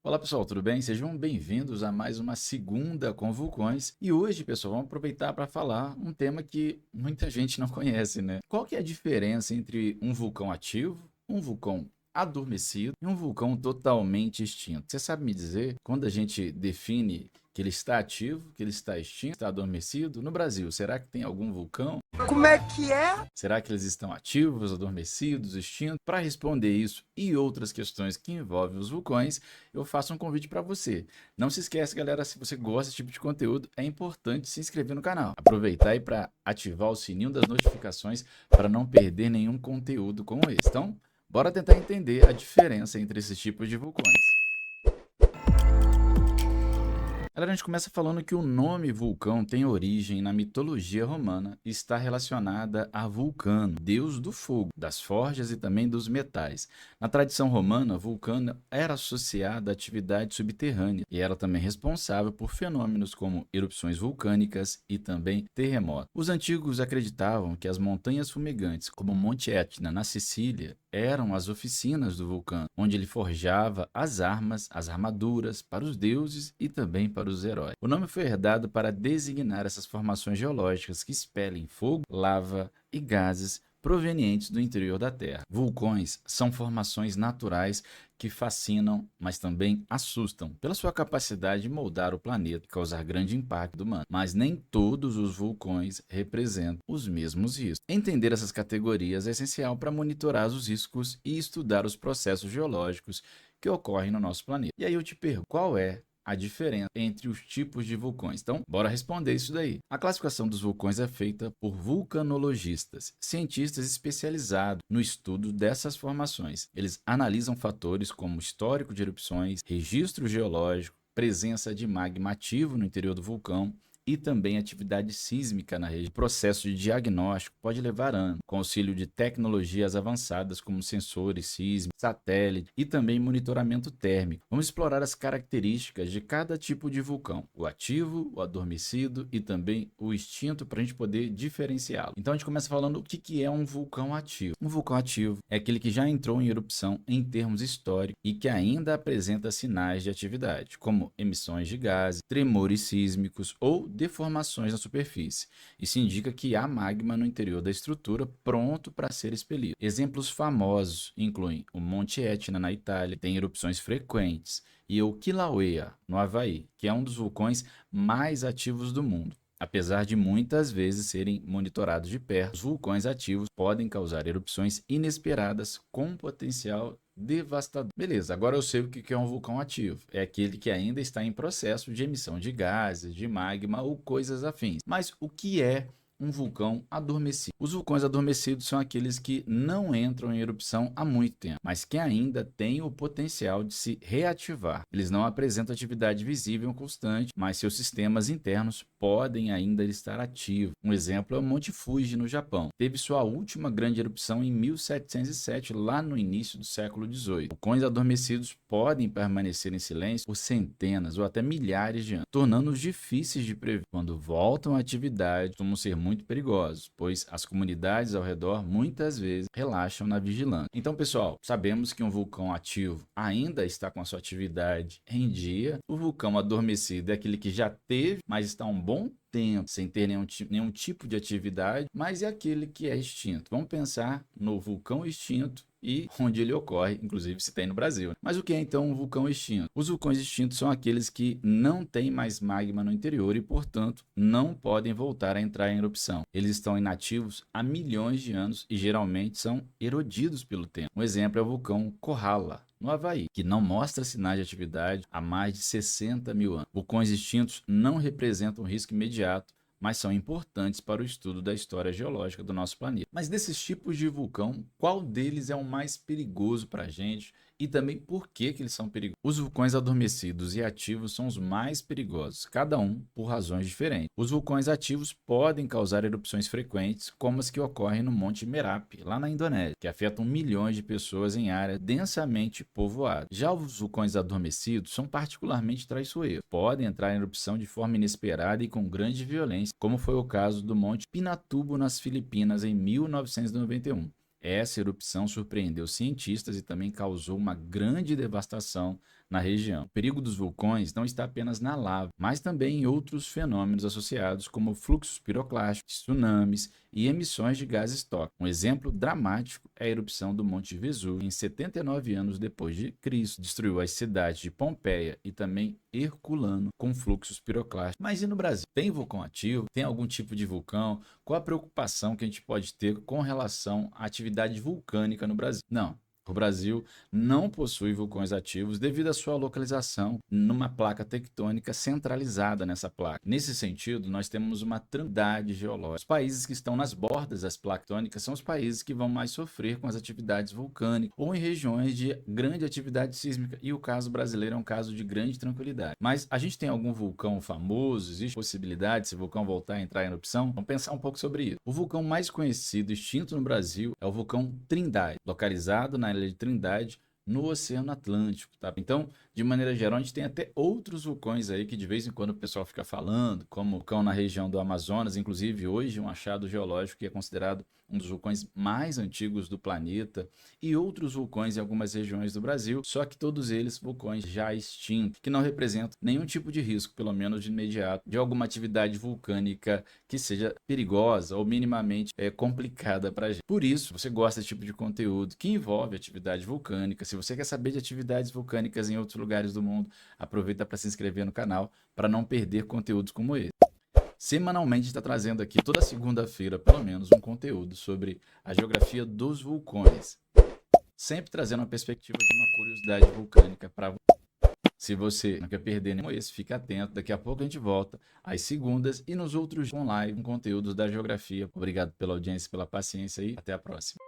Olá pessoal, tudo bem? Sejam bem-vindos a mais uma segunda com vulcões. E hoje, pessoal, vamos aproveitar para falar um tema que muita gente não conhece, né? Qual que é a diferença entre um vulcão ativo, um vulcão adormecido e um vulcão totalmente extinto? Você sabe me dizer quando a gente define que ele está ativo, que ele está extinto, está adormecido? No Brasil, será que tem algum vulcão? Como é que é? Será que eles estão ativos, adormecidos, extintos? Para responder isso e outras questões que envolvem os vulcões, eu faço um convite para você. Não se esquece, galera, se você gosta desse tipo de conteúdo, é importante se inscrever no canal. Aproveitar aí para ativar o sininho das notificações para não perder nenhum conteúdo como esse. Então, bora tentar entender a diferença entre esses tipos de vulcões. Galera, a gente começa falando que o nome vulcão tem origem na mitologia romana e está relacionada a Vulcano, deus do fogo, das forjas e também dos metais. Na tradição romana, Vulcano era associado à atividade subterrânea e era também responsável por fenômenos como erupções vulcânicas e também terremotos. Os antigos acreditavam que as montanhas fumegantes, como o Monte Etna na Sicília, eram as oficinas do vulcão, onde ele forjava as armas, as armaduras para os deuses e também para os heróis. O nome foi herdado para designar essas formações geológicas que expelem fogo, lava e gases provenientes do interior da Terra. Vulcões são formações naturais que fascinam, mas também assustam pela sua capacidade de moldar o planeta e causar grande impacto humano. Mas nem todos os vulcões representam os mesmos riscos. Entender essas categorias é essencial para monitorar os riscos e estudar os processos geológicos que ocorrem no nosso planeta. E aí eu te pergunto, qual é a diferença entre os tipos de vulcões? Então, bora responder isso daí. A classificação dos vulcões é feita por vulcanologistas, cientistas especializados no estudo dessas formações. Eles analisam fatores como histórico de erupções, registro geológico, presença de magma ativo no interior do vulcão e também atividade sísmica na região. O processo de diagnóstico pode levar anos, com auxílio de tecnologias avançadas como sensores sísmicos, satélite e também monitoramento térmico. Vamos explorar as características de cada tipo de vulcão, o ativo, o adormecido e também o extinto, para a gente poder diferenciá-lo. Então a gente começa falando o que é um vulcão ativo. Um vulcão ativo é aquele que já entrou em erupção em termos históricos e que ainda apresenta sinais de atividade, como emissões de gases, tremores sísmicos ou deformações na superfície. Isso indica que há magma no interior da estrutura pronto para ser expelido. Exemplos famosos incluem o Monte Etna na Itália, tem erupções frequentes, e o Kilauea, no Havaí, que é um dos vulcões mais ativos do mundo. Apesar de muitas vezes serem monitorados de perto, os vulcões ativos podem causar erupções inesperadas com potencial devastador. Beleza, agora eu sei o que é um vulcão ativo. É aquele que ainda está em processo de emissão de gases, de magma ou coisas afins. Mas o que é um vulcão adormecido? Os vulcões adormecidos são aqueles que não entram em erupção há muito tempo, mas que ainda têm o potencial de se reativar. Eles não apresentam atividade visível constante, mas seus sistemas internos podem ainda estar ativos. Um exemplo é o Monte Fuji, no Japão. Teve sua última grande erupção em 1707, lá no início do século XVIII. Vulcões adormecidos podem permanecer em silêncio por centenas ou até milhares de anos, tornando-os difíceis de prever. Quando voltam à atividade, costumam ser muito perigosos, pois as comunidades ao redor muitas vezes relaxam na vigilância. Então, pessoal, sabemos que um vulcão ativo ainda está com a sua atividade em dia. O vulcão adormecido é aquele que já teve, mas está um bom tempo sem ter nenhum tipo de atividade, mas é aquele que é extinto. Vamos pensar no vulcão extinto e onde ele ocorre, inclusive se tem no Brasil. Mas o que é então um vulcão extinto? Os vulcões extintos são aqueles que não têm mais magma no interior e, portanto, não podem voltar a entrar em erupção. Eles estão inativos há milhões de anos e geralmente são erodidos pelo tempo. Um exemplo é o vulcão Kohala, no Havaí, que não mostra sinais de atividade há mais de 60 mil anos. Vulcões extintos não representam um risco imediato, mas são importantes para o estudo da história geológica do nosso planeta. Mas desses tipos de vulcão, qual deles é o mais perigoso para a gente? E também por que eles são perigosos? Os vulcões adormecidos e ativos são os mais perigosos, cada um por razões diferentes. Os vulcões ativos podem causar erupções frequentes, como as que ocorrem no Monte Merapi, lá na Indonésia, que afetam milhões de pessoas em área densamente povoada. Já os vulcões adormecidos são particularmente traiçoeiros, podem entrar em erupção de forma inesperada e com grande violência, como foi o caso do Monte Pinatubo nas Filipinas em 1991. Essa erupção surpreendeu cientistas e também causou uma grande devastação na região. O perigo dos vulcões não está apenas na lava, mas também em outros fenômenos associados, como fluxos piroclásticos, tsunamis e emissões de gases tóxicos. Um exemplo dramático é a erupção do Monte Vesúvio, em 79 anos depois de Cristo, destruiu as cidades de Pompeia e também Herculano com fluxos piroclásticos. Mas e no Brasil? Tem vulcão ativo? Tem algum tipo de vulcão? Qual a preocupação que a gente pode ter com relação à atividade vulcânica no Brasil? Não. O Brasil não possui vulcões ativos devido à sua localização numa placa tectônica centralizada nessa placa. Nesse sentido, nós temos uma trindade geológica. Os países que estão nas bordas das placas tectônicas são os países que vão mais sofrer com as atividades vulcânicas ou em regiões de grande atividade sísmica, e o caso brasileiro é um caso de grande tranquilidade. Mas a gente tem algum vulcão famoso? Existe possibilidade de esse vulcão voltar a entrar em erupção? Vamos pensar um pouco sobre isso. O vulcão mais conhecido e extinto no Brasil é o vulcão Trindade, localizado na ilha de Trindade, no Oceano Atlântico, tá? Então, de maneira geral, a gente tem até outros vulcões aí que de vez em quando o pessoal fica falando, como o vulcão na região do Amazonas, inclusive hoje um achado geológico que é considerado um dos vulcões mais antigos do planeta, e outros vulcões em algumas regiões do Brasil, só que todos eles vulcões já extintos, que não representam nenhum tipo de risco, pelo menos de imediato, de alguma atividade vulcânica que seja perigosa ou minimamente complicada para a gente. Por isso, você gosta desse tipo de conteúdo que envolve atividade vulcânica. Se você quer saber de atividades vulcânicas em outros lugares do mundo, aproveita para se inscrever no canal para não perder conteúdos como esse. Semanalmente está trazendo aqui toda segunda-feira, pelo menos, um conteúdo sobre a geografia dos vulcões, sempre trazendo uma perspectiva de uma curiosidade vulcânica para você. Se você não quer perder nenhum esse, fique atento. Daqui a pouco a gente volta às segundas e nos outros online com conteúdos da geografia. Obrigado pela audiência, pela paciência e até a próxima.